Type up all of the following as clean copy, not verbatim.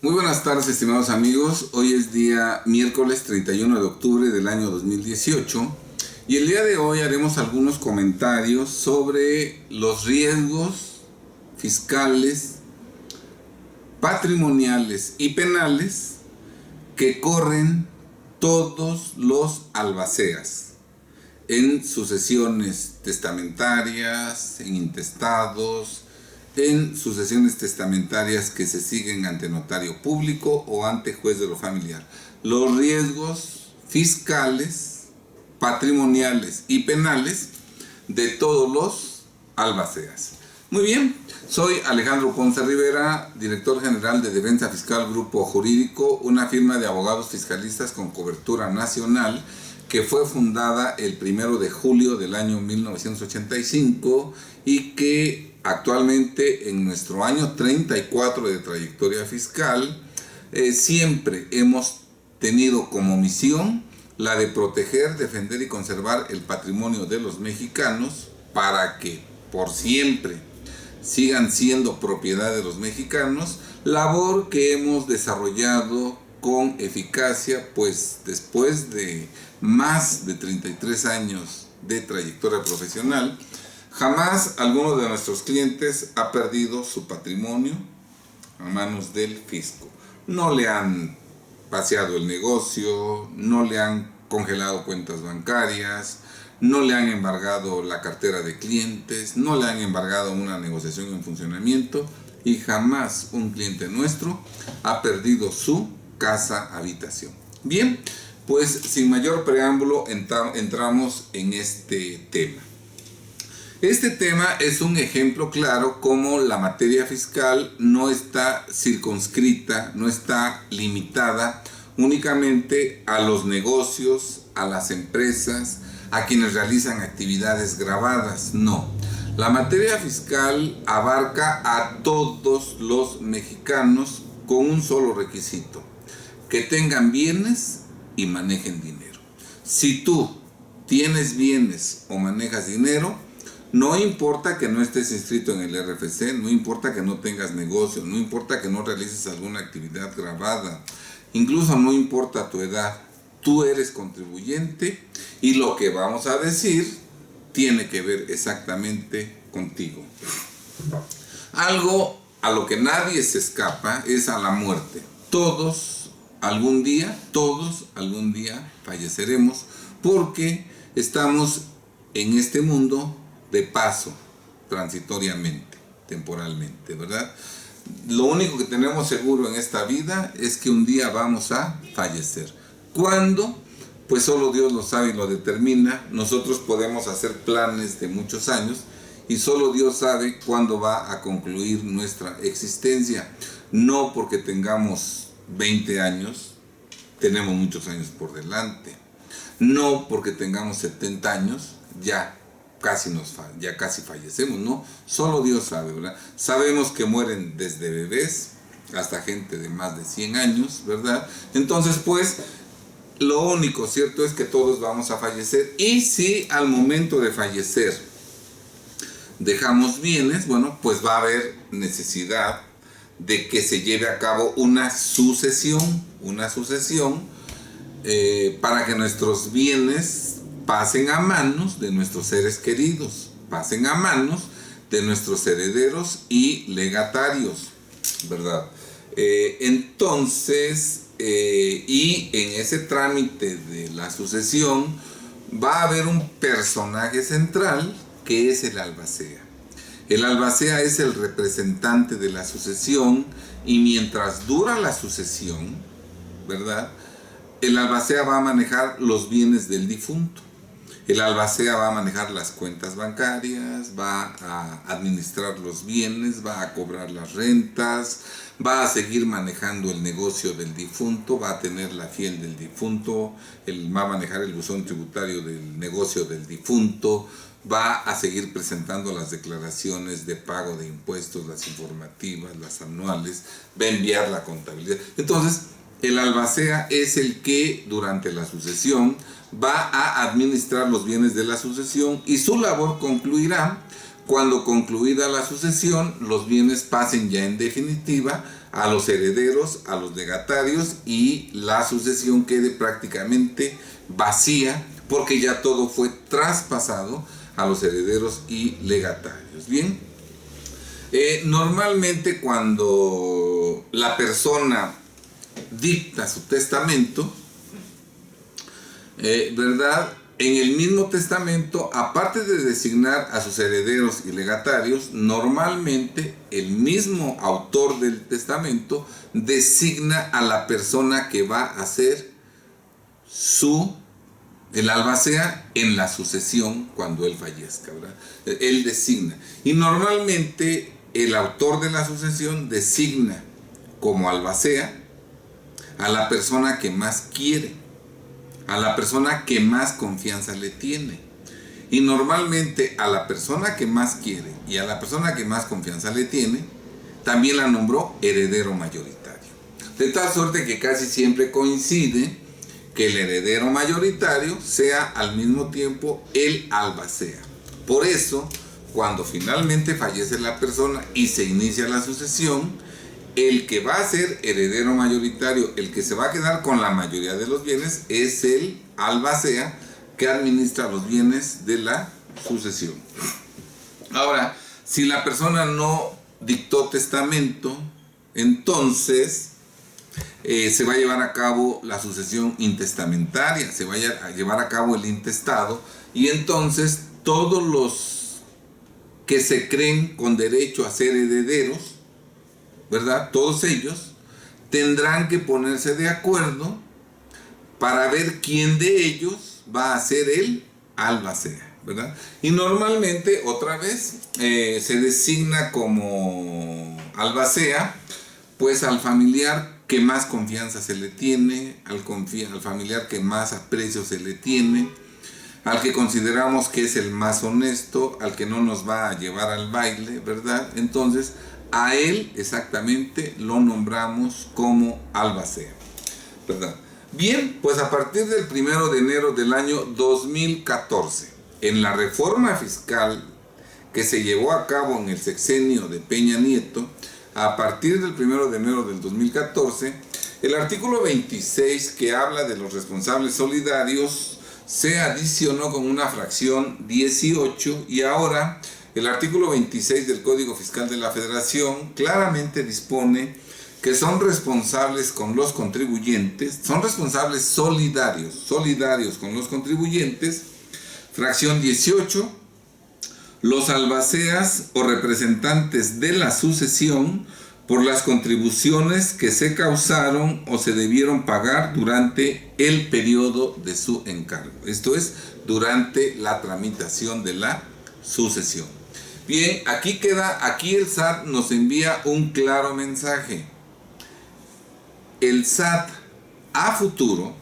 Muy buenas tardes, estimados amigos. Hoy es día miércoles 31 de octubre del año 2018 y el día de hoy haremos algunos comentarios sobre los riesgos fiscales, patrimoniales y penales que corren todos los albaceas en sucesiones testamentarias, en intestados, en sucesiones testamentarias que se siguen ante notario público o ante juez de lo familiar. Los riesgos fiscales, patrimoniales y penales de todos los albaceas. Muy bien, soy Alejandro Ponce Rivera, director general de Defensa Fiscal Grupo Jurídico, una firma de abogados fiscalistas con cobertura nacional que fue fundada el 1 de julio del año 1985 y que actualmente en nuestro año 34 de trayectoria fiscal siempre hemos tenido como misión la de proteger, defender y conservar el patrimonio de los mexicanos para que por siempre sigan siendo propiedad de los mexicanos, labor que hemos desarrollado con eficacia, pues después de más de 33 años de trayectoria profesional, jamás alguno de nuestros clientes ha perdido su patrimonio a manos del fisco. No le han paseado el negocio, no le han congelado cuentas bancarias, no le han embargado la cartera de clientes, no le han embargado una negociación en funcionamiento y jamás un cliente nuestro ha perdido su casa habitación. Bien, pues sin mayor preámbulo entramos en este tema. Este tema es un ejemplo claro cómo la materia fiscal no está circunscrita, no está limitada únicamente a los negocios, a las empresas, a quienes realizan actividades gravadas. No, la materia fiscal abarca a todos los mexicanos con un solo requisito: que tengan bienes y manejen dinero. Si tú tienes bienes o manejas dinero, no importa que no estés inscrito en el RFC, no importa que no tengas negocio, no importa que no realices alguna actividad grabada, incluso no importa tu edad, tú eres contribuyente y lo que vamos a decir tiene que ver exactamente contigo. Algo a lo que nadie se escapa es a la muerte. Todos algún día falleceremos porque estamos en este mundo de paso, transitoriamente, temporalmente, ¿verdad? Lo único que tenemos seguro en esta vida es que un día vamos a fallecer. ¿Cuándo? Pues solo Dios lo sabe y lo determina. Nosotros podemos hacer planes de muchos años y solo Dios sabe cuándo va a concluir nuestra existencia. No porque tengamos 20 años, tenemos muchos años por delante. No porque tengamos 70 años, ya casi fallecemos, ¿no? Solo Dios sabe, ¿verdad? Sabemos que mueren desde bebés hasta gente de más de 100 años, ¿verdad? Entonces, pues, lo único cierto es que todos vamos a fallecer. Y si al momento de fallecer dejamos bienes, bueno, pues va a haber necesidad de que se lleve a cabo una sucesión para que nuestros bienes pasen a manos de nuestros seres queridos, pasen a manos de nuestros herederos y legatarios, ¿verdad? Entonces, y en ese trámite de la sucesión va a haber un personaje central que es el albacea. El albacea es el representante de la sucesión y mientras dura la sucesión, ¿verdad?, el albacea va a manejar los bienes del difunto. El albacea va a manejar las cuentas bancarias, va a administrar los bienes, va a cobrar las rentas, va a seguir manejando el negocio del difunto, va a tener la fiel del difunto, va a manejar el buzón tributario del negocio del difunto, va a seguir presentando las declaraciones de pago de impuestos, las informativas, las anuales, va a enviar la contabilidad. Entonces, el albacea es el que durante la sucesión va a administrar los bienes de la sucesión y su labor concluirá cuando concluida la sucesión, los bienes pasen ya en definitiva a los herederos, a los legatarios, y la sucesión quede prácticamente vacía porque ya todo fue traspasado a los herederos y legatarios. Bien, normalmente cuando la persona dicta su testamento, ¿verdad? En el mismo testamento, aparte de designar a sus herederos y legatarios, normalmente el mismo autor del testamento designa a la persona que va a ser el albacea en la sucesión cuando él fallezca, ¿verdad? Él designa. Y normalmente el autor de la sucesión designa como albacea a la persona que más quiere, a la persona que más confianza le tiene. Y normalmente a la persona que más quiere y a la persona que más confianza le tiene, también la nombró heredero mayoritario. De tal suerte que casi siempre coincide que el heredero mayoritario sea al mismo tiempo el albacea. Por eso, cuando finalmente fallece la persona y se inicia la sucesión, el que va a ser heredero mayoritario, el que se va a quedar con la mayoría de los bienes, es el albacea que administra los bienes de la sucesión. Ahora, si la persona no dictó testamento, entonces se va a llevar a cabo la sucesión intestamentaria, se va a llevar a cabo el intestado, y entonces todos los que se creen con derecho a ser herederos, ¿verdad? Todos ellos tendrán que ponerse de acuerdo para ver quién de ellos va a ser el albacea, ¿verdad? Y normalmente, otra vez, se designa como albacea pues al familiar que más confianza se le tiene, al familiar que más aprecio se le tiene, al que consideramos que es el más honesto, al que no nos va a llevar al baile, ¿verdad? Entonces, a él exactamente lo nombramos como albacea, ¿verdad? Bien, pues a partir del 1 de enero del año 2014, en la reforma fiscal que se llevó a cabo en el sexenio de Peña Nieto, a partir del 1 de enero del 2014, el artículo 26, que habla de los responsables solidarios, se adicionó con una fracción 18, y ahora el artículo 26 del Código Fiscal de la Federación claramente dispone que son responsables con los contribuyentes, son responsables solidarios con los contribuyentes. Fracción 18, los albaceas o representantes de la sucesión por las contribuciones que se causaron o se debieron pagar durante el periodo de su encargo. Esto es, durante la tramitación de la sucesión. Bien, aquí el SAT nos envía un claro mensaje. El SAT a futuro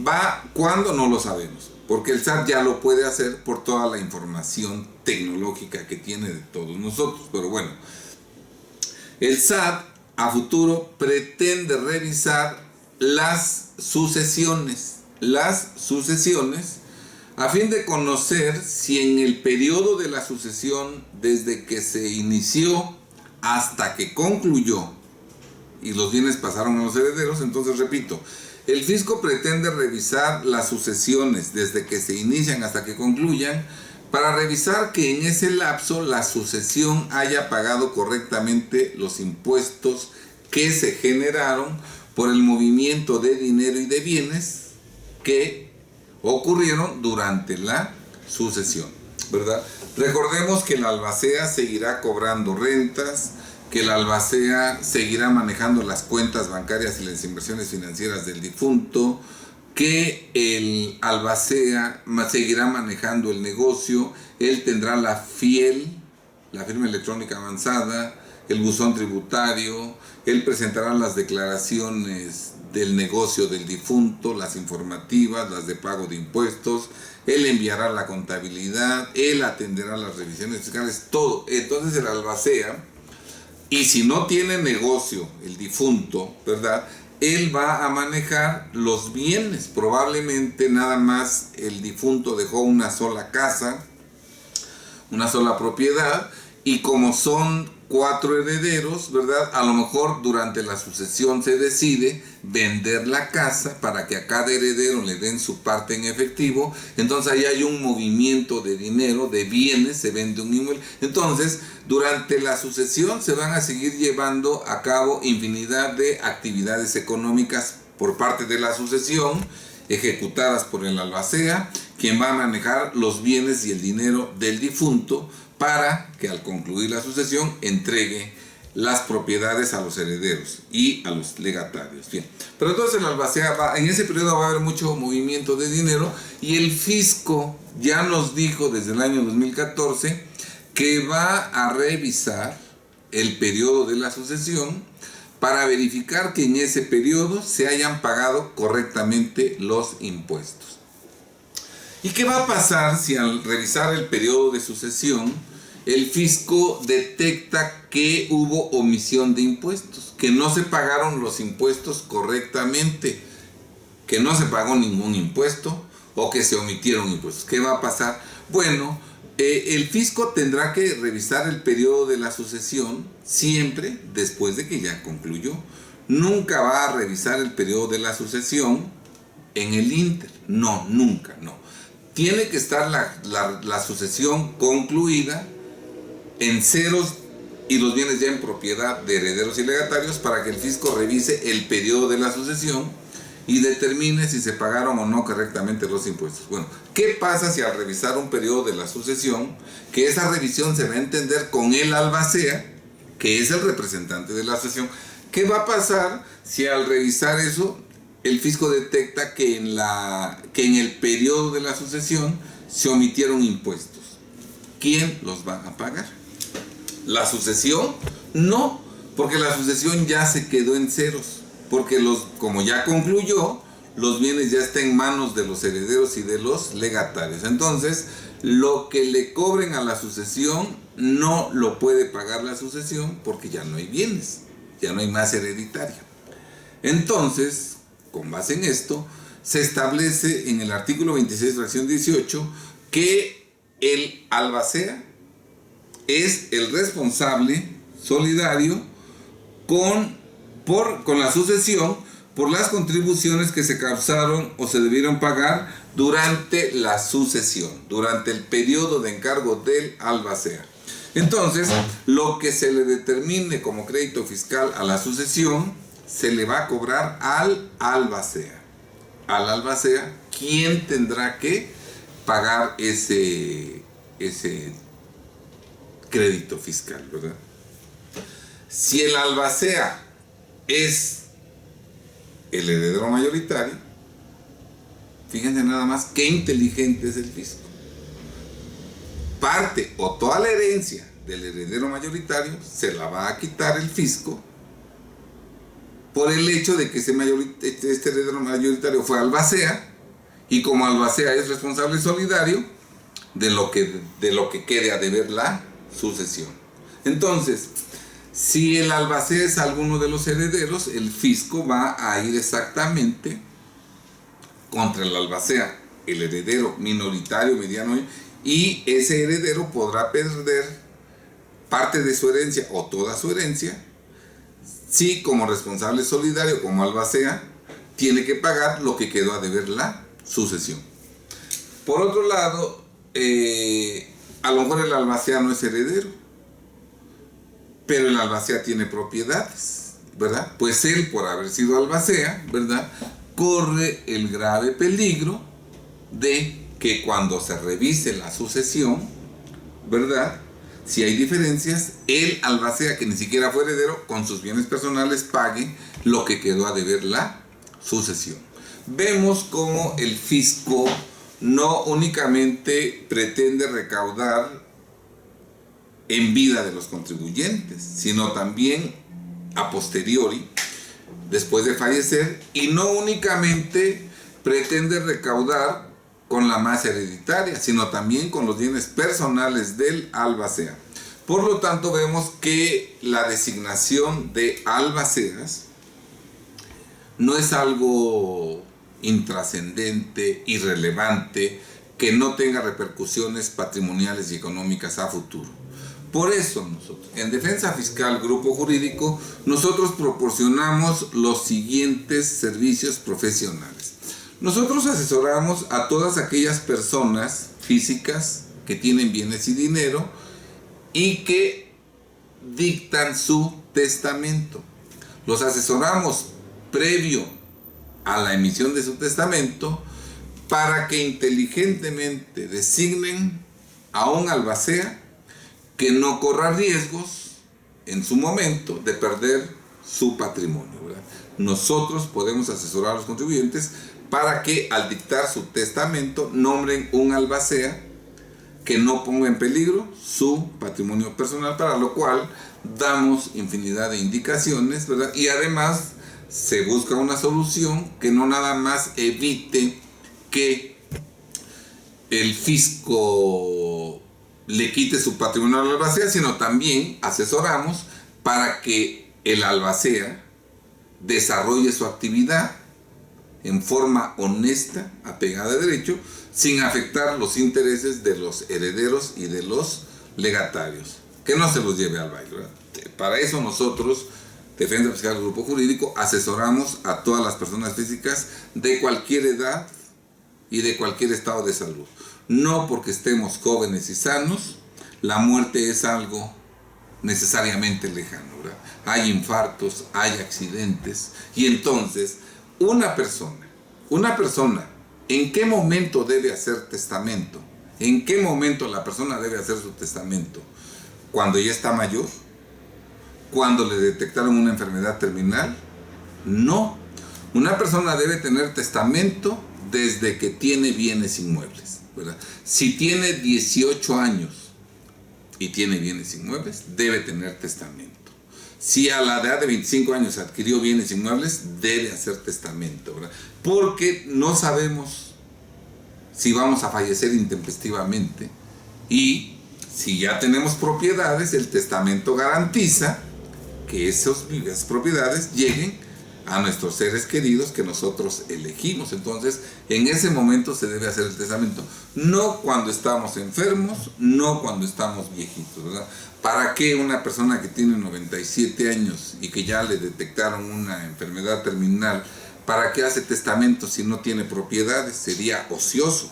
va, ¿cuándo? No lo sabemos, porque el SAT ya lo puede hacer por toda la información tecnológica que tiene de todos nosotros. Pero bueno, el SAT a futuro pretende revisar las sucesiones a fin de conocer si en el periodo de la sucesión, desde que se inició hasta que concluyó y los bienes pasaron a los herederos. Entonces, repito, el fisco pretende revisar las sucesiones desde que se inician hasta que concluyan, para revisar que en ese lapso la sucesión haya pagado correctamente los impuestos que se generaron por el movimiento de dinero y de bienes que ocurrieron durante la sucesión, ¿verdad? Recordemos que el albacea seguirá cobrando rentas, que el albacea seguirá manejando las cuentas bancarias y las inversiones financieras del difunto, que el albacea seguirá manejando el negocio, él tendrá la firma electrónica avanzada, el buzón tributario, él presentará las declaraciones del negocio del difunto, las informativas, las de pago de impuestos, él enviará la contabilidad, él atenderá las revisiones fiscales, todo. Entonces el albacea, y si no tiene negocio el difunto, ¿verdad?, él va a manejar los bienes. Probablemente nada más el difunto dejó una sola casa, una sola propiedad, y como son 4 herederos, ¿verdad? A lo mejor durante la sucesión se decide vender la casa para que a cada heredero le den su parte en efectivo. Entonces ahí hay un movimiento de dinero, de bienes, se vende un inmueble. Entonces, durante la sucesión se van a seguir llevando a cabo infinidad de actividades económicas por parte de la sucesión, ejecutadas por el albacea, quien va a manejar los bienes y el dinero del difunto, para que al concluir la sucesión entregue las propiedades a los herederos y a los legatarios. Bien, pero entonces el albacea en ese periodo va a haber mucho movimiento de dinero, y el fisco ya nos dijo desde el año 2014 que va a revisar el periodo de la sucesión para verificar que en ese periodo se hayan pagado correctamente los impuestos. ¿Y qué va a pasar si al revisar el periodo de sucesión el fisco detecta que hubo omisión de impuestos, que no se pagaron los impuestos correctamente, que no se pagó ningún impuesto o que se omitieron impuestos? ¿Qué va a pasar? Bueno, el fisco tendrá que revisar el periodo de la sucesión siempre después de que ya concluyó. Nunca va a revisar el periodo de la sucesión en el ínter. No, nunca, no. Tiene que estar la sucesión concluida en ceros y los bienes ya en propiedad de herederos y legatarios, para que el fisco revise el periodo de la sucesión y determine si se pagaron o no correctamente los impuestos. Bueno, ¿qué pasa si al revisar un periodo de la sucesión, que esa revisión se va a entender con el albacea, que es el representante de la sucesión? ¿Qué va a pasar si al revisar eso el fisco detecta que en el periodo de la sucesión se omitieron impuestos? ¿Quién los va a pagar? ¿La sucesión? No, porque la sucesión ya se quedó en ceros, porque como ya concluyó, los bienes ya están en manos de los herederos y de los legatarios. Entonces, lo que le cobren a la sucesión no lo puede pagar la sucesión, porque ya no hay bienes, ya no hay más hereditaria. Entonces, con base en esto, se establece en el artículo 26, fracción 18, que el albacea es el responsable solidario con la sucesión por las contribuciones que se causaron o se debieron pagar durante la sucesión, durante el periodo de encargo del albacea. Entonces, lo que se le determine como crédito fiscal a la sucesión se le va a cobrar al albacea. Al albacea, ¿quién tendrá que pagar ese crédito fiscal, verdad? Si el albacea es el heredero mayoritario, fíjense nada más qué inteligente es el fisco. Parte o toda la herencia del heredero mayoritario se la va a quitar el fisco por el hecho de que este heredero mayoritario fue albacea, y como albacea es responsable solidario de lo que quede a deber la sucesión. Entonces, si el albacea es alguno de los herederos, el fisco va a ir exactamente contra el albacea, el heredero minoritario, mediano, y ese heredero podrá perder parte de su herencia o toda su herencia si, como responsable solidario, como albacea, tiene que pagar lo que quedó a deber la sucesión. Por otro lado, a lo mejor el albacea no es heredero, pero el albacea tiene propiedades, ¿verdad? Pues él, por haber sido albacea, ¿verdad?, corre el grave peligro de que cuando se revise la sucesión, ¿verdad?, si hay diferencias, el albacea, que ni siquiera fue heredero, con sus bienes personales pague lo que quedó a deber la sucesión. Vemos cómo el fisco no únicamente pretende recaudar en vida de los contribuyentes, sino también a posteriori, después de fallecer, y no únicamente pretende recaudar con la masa hereditaria, sino también con los bienes personales del albacea. Por lo tanto, vemos que la designación de albaceas no es algo intrascendente, irrelevante, que no tenga repercusiones patrimoniales y económicas a futuro. Por eso nosotros, en Defensa Fiscal Grupo Jurídico, nosotros proporcionamos los siguientes servicios profesionales. Nosotros asesoramos a todas aquellas personas físicas que tienen bienes y dinero y que dictan su testamento. Los asesoramos previo a la emisión de su testamento para que inteligentemente designen a un albacea que no corra riesgos en su momento de perder su patrimonio, ¿verdad? Nosotros podemos asesorar a los contribuyentes para que al dictar su testamento nombren un albacea que no ponga en peligro su patrimonio personal, para lo cual damos infinidad de indicaciones, ¿verdad? Y además se busca una solución que no nada más evite que el fisco le quite su patrimonio al albacea, sino también asesoramos para que el albacea desarrolle su actividad en forma honesta, apegada a derecho, sin afectar los intereses de los herederos y de los legatarios, que no se los lleve al baile, ¿verdad? Para eso nosotros, Defensa Fiscal Grupo Jurídico, asesoramos a todas las personas físicas de cualquier edad y de cualquier estado de salud. No porque estemos jóvenes y sanos, la muerte es algo necesariamente lejano, ¿verdad? Hay infartos, hay accidentes, y entonces una persona, ¿en qué momento debe hacer testamento? ¿En qué momento la persona debe hacer su testamento? ¿Cuando ya está mayor? ¿Cuando le detectaron una enfermedad terminal? No. Una persona debe tener testamento desde que tiene bienes inmuebles, ¿verdad? Si tiene 18 años y tiene bienes inmuebles, debe tener testamento. Si a la edad de 25 años adquirió bienes inmuebles, debe hacer testamento, ¿verdad? Porque no sabemos si vamos a fallecer intempestivamente, y si ya tenemos propiedades, el testamento garantiza que esas propiedades lleguen a nuestros seres queridos que nosotros elegimos. Entonces, en ese momento se debe hacer el testamento, no cuando estamos enfermos, no cuando estamos viejitos, ¿verdad? ¿Para qué una persona que tiene 97 años y que ya le detectaron una enfermedad terminal, para qué hace testamento si no tiene propiedades? Sería ocioso.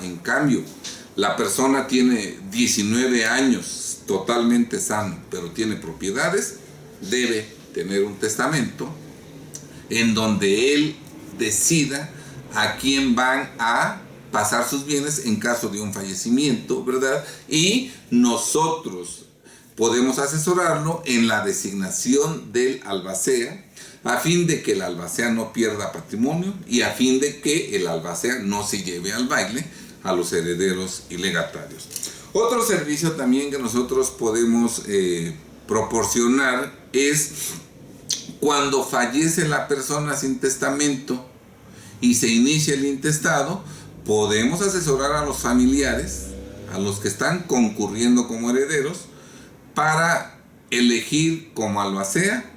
En cambio, la persona tiene 19 años, totalmente sano, pero tiene propiedades, debe tener un testamento en donde él decida a quién van a pasar sus bienes en caso de un fallecimiento, ¿verdad? Y nosotros podemos asesorarlo en la designación del albacea, a fin de que el albacea no pierda patrimonio y a fin de que el albacea no se lleve al baile a los herederos y legatarios. Otro servicio también que nosotros podemos proporcionar es cuando fallece la persona sin testamento y se inicia el intestado. Podemos asesorar a los familiares, a los que están concurriendo como herederos, para elegir como albacea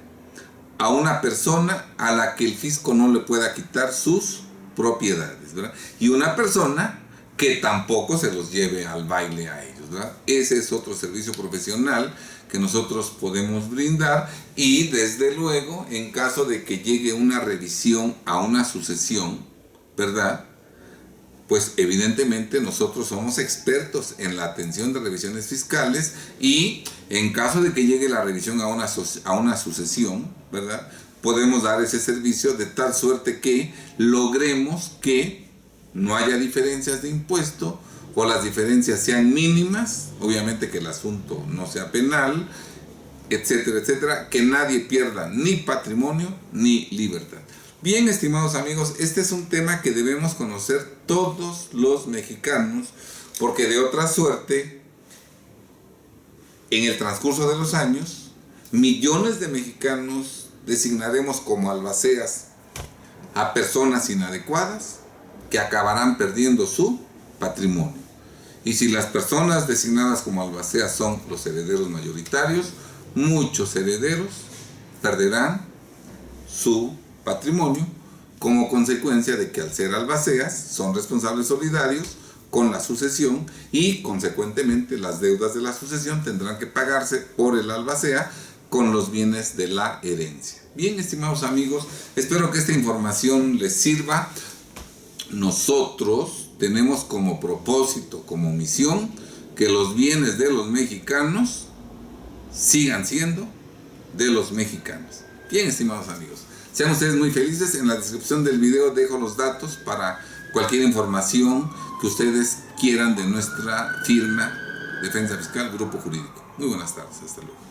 a una persona a la que el fisco no le pueda quitar sus propiedades, ¿verdad? Y una persona que tampoco se los lleve al baile a ellos, ¿verdad? Ese es otro servicio profesional que nosotros podemos brindar. Y desde luego, en caso de que llegue una revisión a una sucesión, ¿verdad? Pues evidentemente nosotros somos expertos en la atención de revisiones fiscales, y en caso de que llegue la revisión a una sucesión, ¿verdad? Podemos dar ese servicio de tal suerte que logremos que no haya diferencias de impuesto, o las diferencias sean mínimas, obviamente que el asunto no sea penal, etcétera, etcétera, que nadie pierda ni patrimonio ni libertad. Bien, estimados amigos, este es un tema que debemos conocer todos los mexicanos, porque de otra suerte, en el transcurso de los años, millones de mexicanos designaremos como albaceas a personas inadecuadas que acabarán perdiendo su patrimonio. Y si las personas designadas como albaceas son los herederos mayoritarios, muchos herederos perderán su patrimonio como consecuencia de que, al ser albaceas, son responsables solidarios con la sucesión y consecuentemente las deudas de la sucesión tendrán que pagarse por el albacea con los bienes de la herencia. Bien, estimados amigos, espero que esta información les sirva. Nosotros tenemos como propósito, como misión, que los bienes de los mexicanos sigan siendo de los mexicanos. Bien, estimados amigos, sean ustedes muy felices. En la descripción del video dejo los datos para cualquier información que ustedes quieran de nuestra firma Defensa Fiscal Grupo Jurídico. Muy buenas tardes, hasta luego.